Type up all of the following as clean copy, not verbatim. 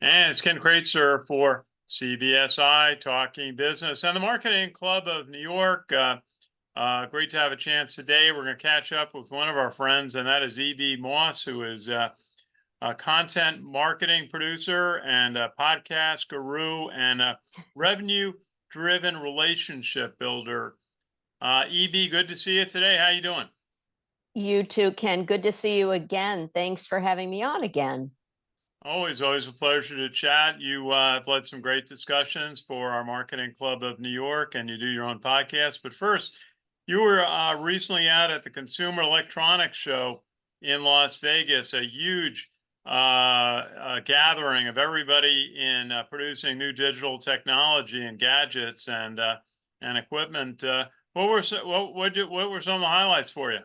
And it's Ken Kraetzer for CBSI Talking Business and the Marketing Club of New York. Great to have a chance today. We're going to catch up with one of our friends, and that is E.B. Moss, who is a content marketing producer and a podcast guru and a revenue-driven relationship builder. E.B., good to see you today. How you doing? You too, Ken. Good to see you again. Thanks for having me on again. Always a pleasure to chat. You have led some great discussions for our Marketing Club of New York, and you do your own podcast. But first, you were recently out at the Consumer Electronics Show in Las Vegas, a huge gathering of everybody in producing new digital technology and gadgets and equipment. What were what were some of the highlights for you?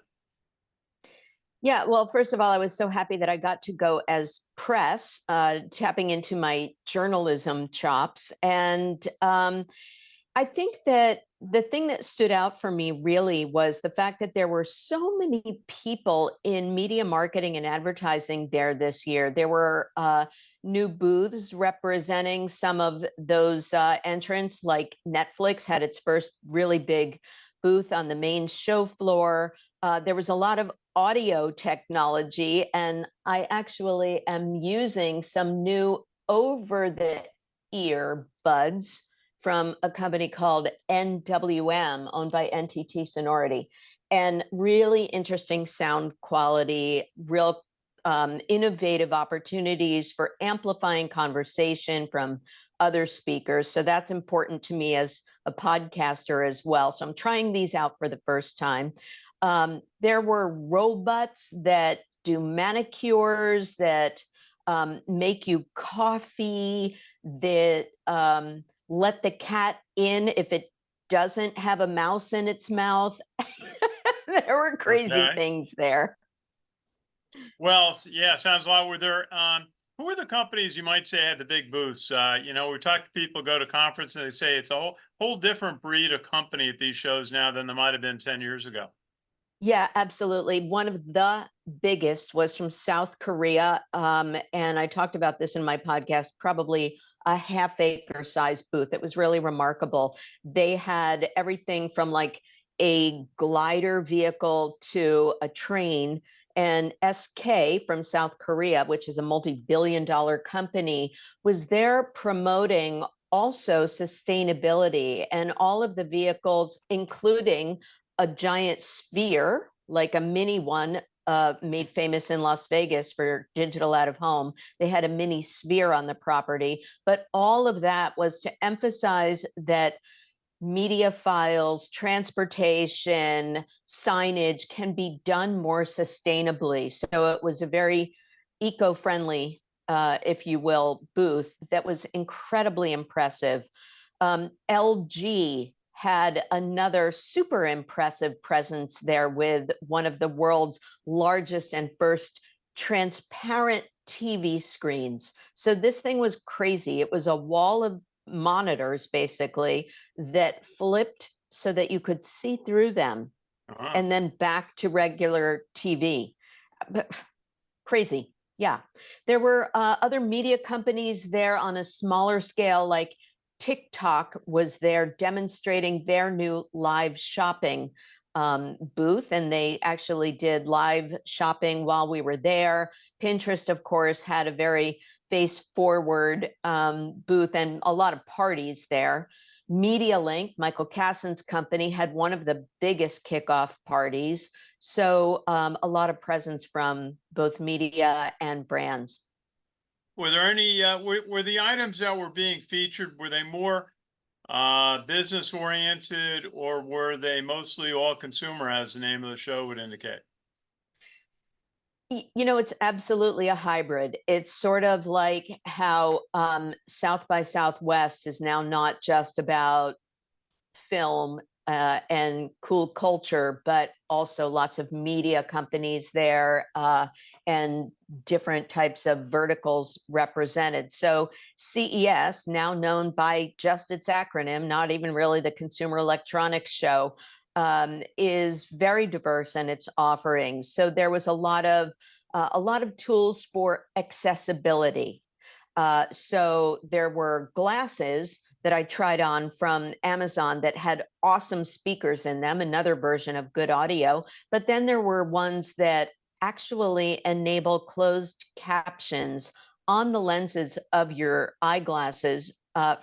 Yeah, well, first of all, I was so happy that I got to go as press, tapping into my journalism chops. And I think that the thing that stood out for me really was the fact that there were so many people in media marketing and advertising there this year. There were new booths representing some of those entrants, like Netflix had its first really big booth on the main show floor. There was a lot of audio technology, and I actually am using some new over the ear buds from a company called NWM, owned by NTT Sonority, and really interesting sound quality, real innovative opportunities for amplifying conversation from other speakers. So that's important to me as a podcaster as well. So I'm trying these out for the first time. There were robots that do manicures, that make you coffee, that let the cat in if it doesn't have a mouse in its mouth. There were crazy things there. Well, yeah, sounds a lot. Were there who are the companies you might say had the big booths? We talk to people go to conference and they say it's a whole different breed of company at these shows now than there might have been 10 years ago. Yeah, absolutely. One of the biggest was from South Korea. And I talked about this in my podcast, probably a half-acre size booth. It was really remarkable. They had everything from like a glider vehicle to a train. And SK from South Korea, which is a multi-billion-dollar company, was there promoting also sustainability, and all of the vehicles, including a giant sphere, like a mini one, made famous in Las Vegas for digital out of home. They had a mini sphere on the property, but all of that was to emphasize that media files, transportation, signage can be done more sustainably. So it was a very eco-friendly, if you will, booth that was incredibly impressive. LG had another super impressive presence there with one of the world's largest and first transparent TV screens. So this thing was crazy. It was a wall of monitors basically that flipped so that you could see through them, and then back to regular TV. Crazy. Yeah. There were other media companies there on a smaller scale, like TikTok was there demonstrating their new live shopping booth, and they actually did live shopping while we were there. Pinterest, of course, had a very face-forward booth and a lot of parties there. MediaLink, Michael Cassin's company, had one of the biggest kickoff parties. So a lot of presence from both media and brands. Were there any, were the items that were being featured, were they more business oriented, or were they mostly all consumer, as the name of the show would indicate? You know, it's absolutely a hybrid. It's sort of like how South by Southwest is now not just about film and cool culture, but also lots of media companies there and different types of verticals represented. So CES, now known by just its acronym, not even really the Consumer Electronics Show, is very diverse in its offerings. So there was a lot of tools for accessibility. So there were glasses that I tried on from Amazon that had awesome speakers in them, another version of good audio. But then there were ones that actually enable closed captions on the lenses of your eyeglasses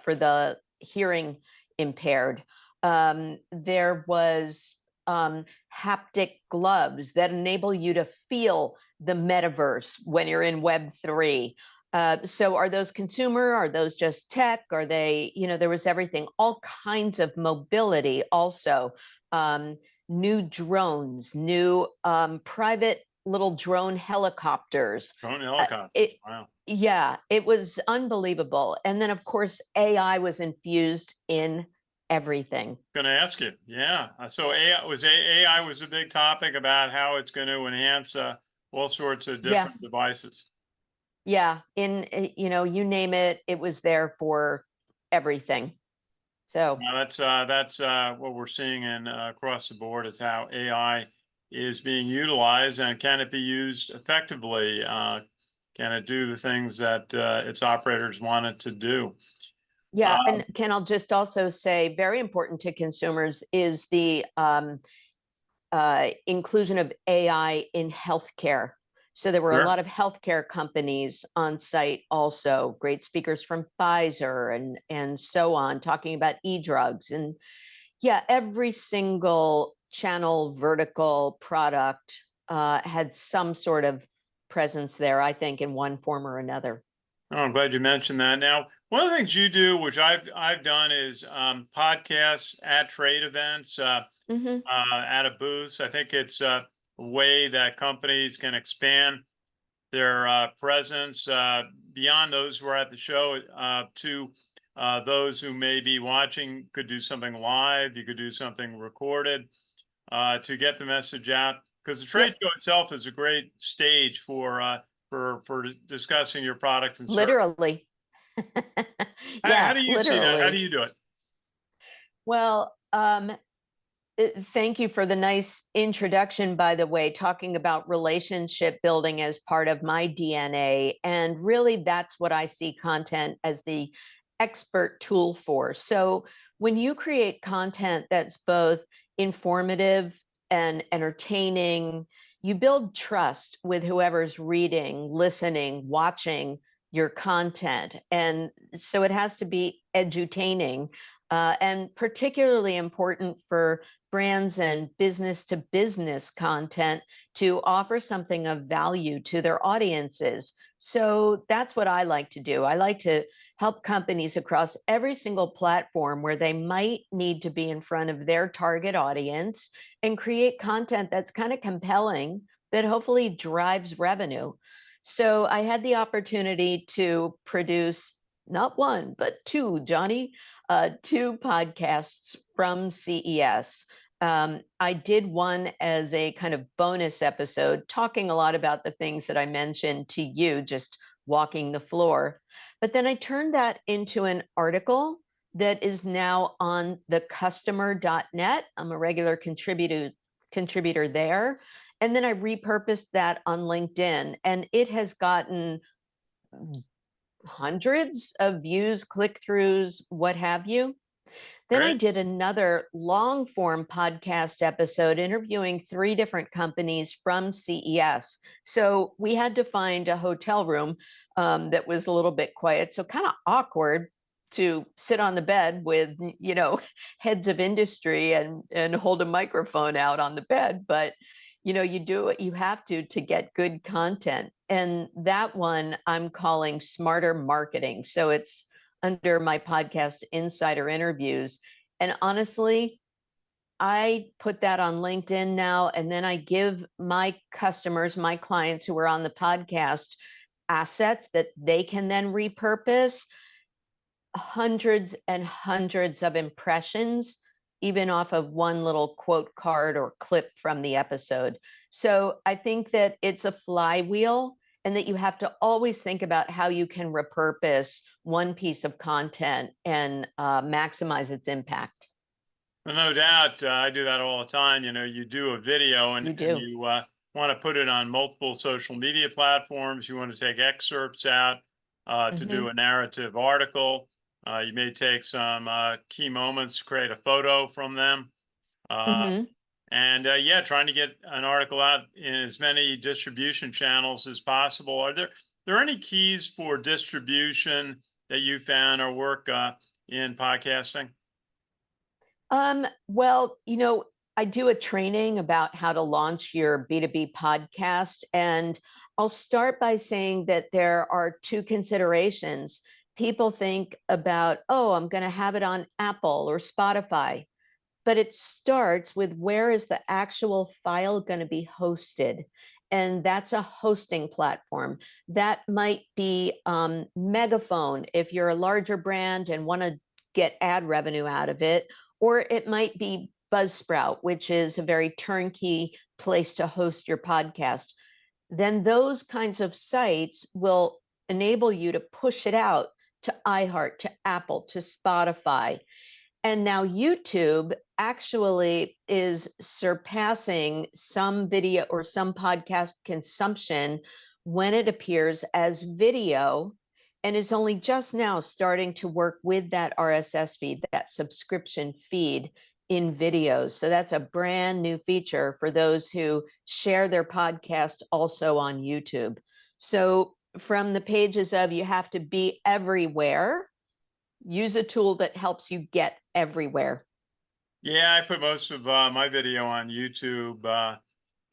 for the hearing impaired. There was haptic gloves that enable you to feel the metaverse when you're in Web3. So are those consumer? Are those just tech? Are they, there was everything, all kinds of mobility also. New drones, new private little drone helicopters. Drone helicopters. It, Wow. yeah, it was unbelievable. And then, of course, AI was infused in everything. Going to ask you. Yeah. So AI was a big topic about how it's going to enhance all sorts of Yeah, different devices. yeah. You name it, it was there for everything. So, Now that's what we're seeing in across the board is how AI is being utilized, and can it be used effectively? Can it do the things that its operators want it to do? yeah. Uh, And Ken, I'll just also say very important to consumers is the inclusion of AI in healthcare. So there were a sure. lot of healthcare companies on site also, great speakers from Pfizer and so on, talking about e-drugs. And yeah, every single channel vertical product had some sort of presence there, I think, in one form or another. Oh, I'm glad you mentioned that. Now, one of the things you do, which I've done, is podcasts at trade events, Hmm. at a booth. I think it's a way that companies can expand their presence beyond those who are at the show to those who may be watching. Could do something live. You could do something recorded to get the message out. Because the trade Yep, show itself is a great stage for discussing your product and service. literally. How Yeah, do you see that? How do literally. you do it? Well, thank you for the nice introduction, by the way, talking about relationship building as part of my DNA. And really, that's what I see content as the expert tool for. So when you create content that's both informative and entertaining, you build trust with whoever's reading, listening, watching your content. And so it has to be edutaining. And particularly important for brands and business to business content to offer something of value to their audiences. So that's what I like to do. I like to help companies across every single platform where they might need to be in front of their target audience and create content that's kind of compelling that hopefully drives revenue. So I had the opportunity to produce not one, but two, Johnny, two podcasts from CES. I did one as a kind of bonus episode, talking a lot about the things that I mentioned to you, just walking the floor. But then I turned that into an article that is now on thecustomer.net. I'm a regular contributor there. And then I repurposed that on LinkedIn, and it has gotten hundreds of views, click throughs, what have you. Then I Great. did another long form podcast episode interviewing three different companies from CES. So we had to find a hotel room that was a little bit quiet. So kind of awkward to sit on the bed with, heads of industry and hold a microphone out on the bed. But, you do what you have to get good content. And that one I'm calling Smarter Marketing. So it's under my podcast Insider Interviews. And honestly, I put that on LinkedIn now, and then I give my customers, my clients who are on the podcast, assets that they can then repurpose, hundreds and hundreds of impressions, even off of one little quote card or clip from the episode. So I think that it's a flywheel, and that you have to always think about how you can repurpose one piece of content and maximize its impact. Well, no doubt, I do that all the time. You do a video You and do. you want to put it on multiple social media platforms. You want to take excerpts out. to do a narrative article. You may take some key moments, create a photo from them. Mm-hmm. And yeah, trying to get an article out in as many distribution channels as possible. Are there any keys for distribution that you found or work in podcasting? Well, I do a training about how to launch your B2B podcast. And I'll start by saying that there are two considerations. People think about, oh, I'm going to have it on Apple or Spotify, but it starts with where is the actual file going to be hosted? And that's a hosting platform. That might be Megaphone if you're a larger brand and want to get ad revenue out of it, or it might be Buzzsprout, which is a very turnkey place to host your podcast. Then those kinds of sites will enable you to push it out to iHeart, to Apple, to Spotify. And now YouTube actually is surpassing some video or some podcast consumption when it appears as video, and is only just now starting to work with that RSS feed, that subscription feed in videos. So that's a brand new feature for those who share their podcast also on YouTube. So from the pages of you have to be everywhere, use a tool that helps you get everywhere. Yeah, I put most of my video on YouTube,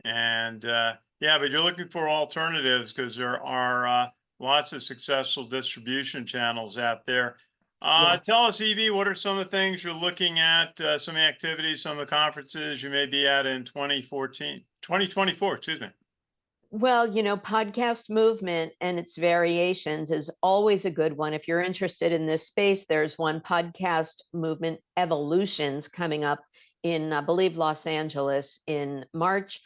and yeah, but you're looking for alternatives because there are lots of successful distribution channels out there. Yeah. Tell us, Evie, what are some of the things you're looking at, some activities, some of the conferences you may be at in 2024, excuse me. Well, podcast movement and its variations is always a good one. If you're interested in this space, there's one, Podcast Movement Evolutions, coming up in, I believe, Los Angeles in March.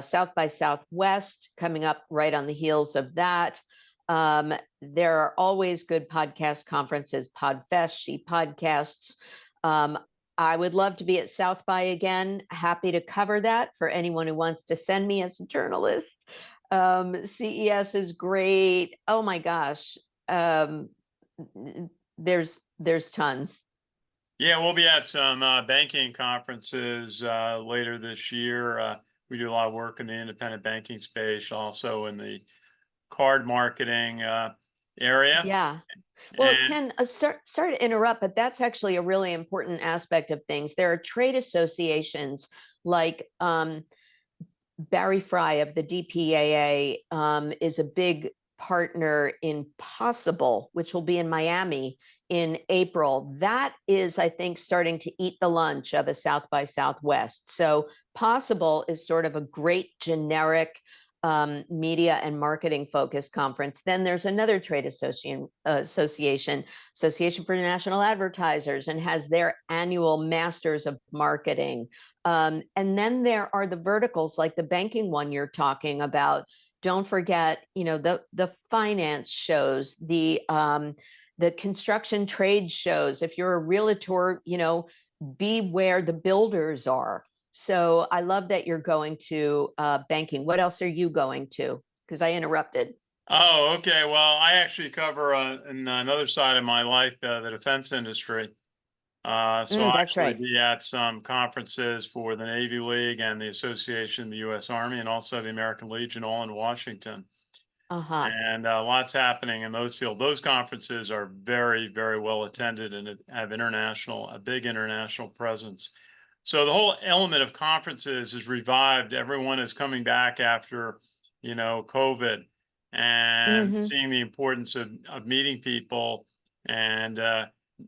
South by Southwest coming up right on the heels of that. There are always good podcast conferences, Podfest, She Podcasts. I would love to be at South by again. Happy to cover that for anyone who wants to send me as a journalist. CES is great. Oh my gosh. There's tons. Yeah, we'll be at some banking conferences later this year. We do a lot of work in the independent banking space, also in the card marketing area. Yeah. Well, And Ken, sorry to interrupt, but that's actually a really important aspect of things. There are trade associations like Barry Fry of the DPAA is a big partner in Possible, which will be in Miami in April. That is, I think, starting to eat the lunch of a South by Southwest. So Possible is sort of a great generic media and marketing focused conference. Then there's another trade association, Association for National Advertisers, and has their annual Masters of Marketing. And then there are the verticals like the banking one you're talking about. Don't forget, the finance shows, the construction trade shows. If you're a realtor, be where the builders are. So I love that you're going to banking. What else are you going to? Because I interrupted. oh, okay. Well, I actually cover in another side of my life, the defense industry. So I'll That's actually right. be at some conferences for the Navy League and the Association of the U.S. Army, and also the American Legion, all in Washington. Uh-huh. And lots happening in those fields. Those conferences are very, very well attended and have a big international presence. So the whole element of conferences is revived. Everyone is coming back after, COVID, and Hmm. seeing the importance of meeting people and,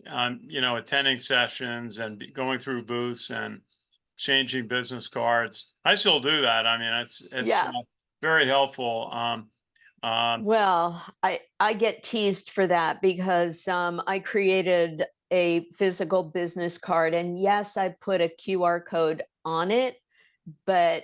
attending sessions and going through booths and exchanging business cards. I still do that. I mean, it's Yeah. very helpful. Um, Well, I get teased for that because I created a physical business card, and yes, I put a QR code on it, but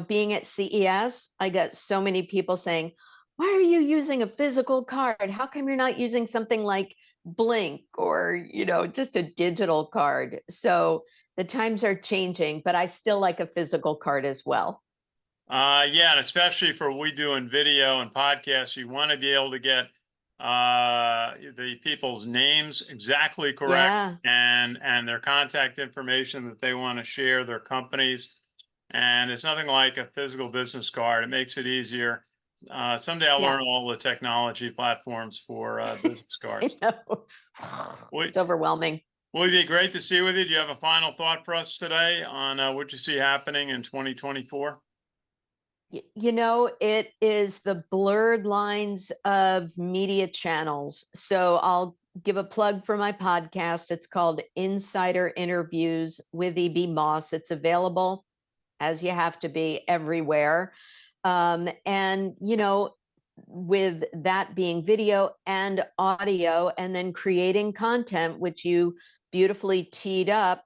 being at CES, I got so many people saying, "Why are you using a physical card? How come you're not using something like Blink or, just a digital card?" So the times are changing, but I still like a physical card as well. yeah, and especially for what we do in video and podcasts, you want to be able to get the people's names exactly correct Yeah. and their contact information that they want to share, their companies. And it's nothing like a physical business card. It makes it easier. Someday I'll Yeah. learn all the technology platforms for business I cards. know. Would, It's overwhelming. would it be great to see with you? Do you have a final thought for us today on what you see happening in 2024? It is the blurred lines of media channels. So I'll give a plug for my podcast. It's called Insider Interviews with EB Moss. It's available, as you have to be, everywhere. And with that being video and audio, and then creating content, which you beautifully teed up,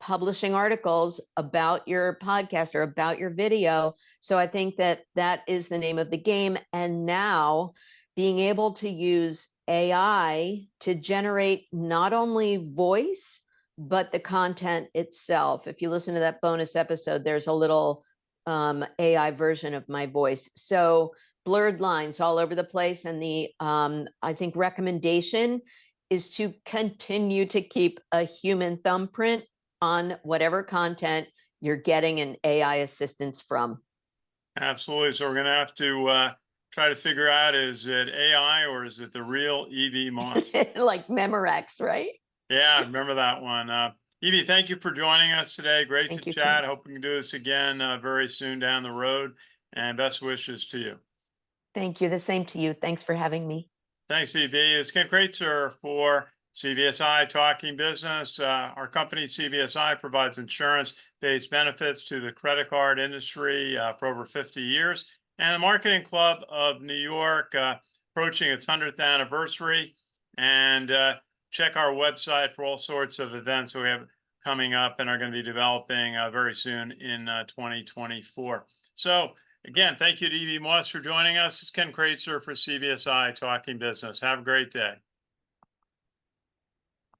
publishing articles about your podcast or about your video. So I think that that is the name of the game. And now being able to use AI to generate not only voice, but the content itself. If you listen to that bonus episode, there's a little AI version of my voice. So blurred lines all over the place. And the I think recommendation is to continue to keep a human thumbprint on whatever content you're getting an AI assistance from. Absolutely. So we're going to have to try to figure out, is it AI or is it the real EV Moss? Like Memorex, right? Yeah, I remember that one. Evie, thank you for joining us today. Great to Thank you, chat. Ken. Hope we can do this again very soon down the road. And best wishes to you. Thank you. The same to you. Thanks for having me. Thanks, Evie. It's Ken Kraetzer for CVSI Talking Business. Our company, CVSI, provides insurance-based benefits to the credit card industry for over 50 years. And the Marketing Club of New York approaching its 100th anniversary. And check our website for all sorts of events that we have coming up and are going to be developing very soon in 2024. So again, thank you to Evie Moss for joining us. It's Ken Kraetzer for CVSI Talking Business. Have a great day.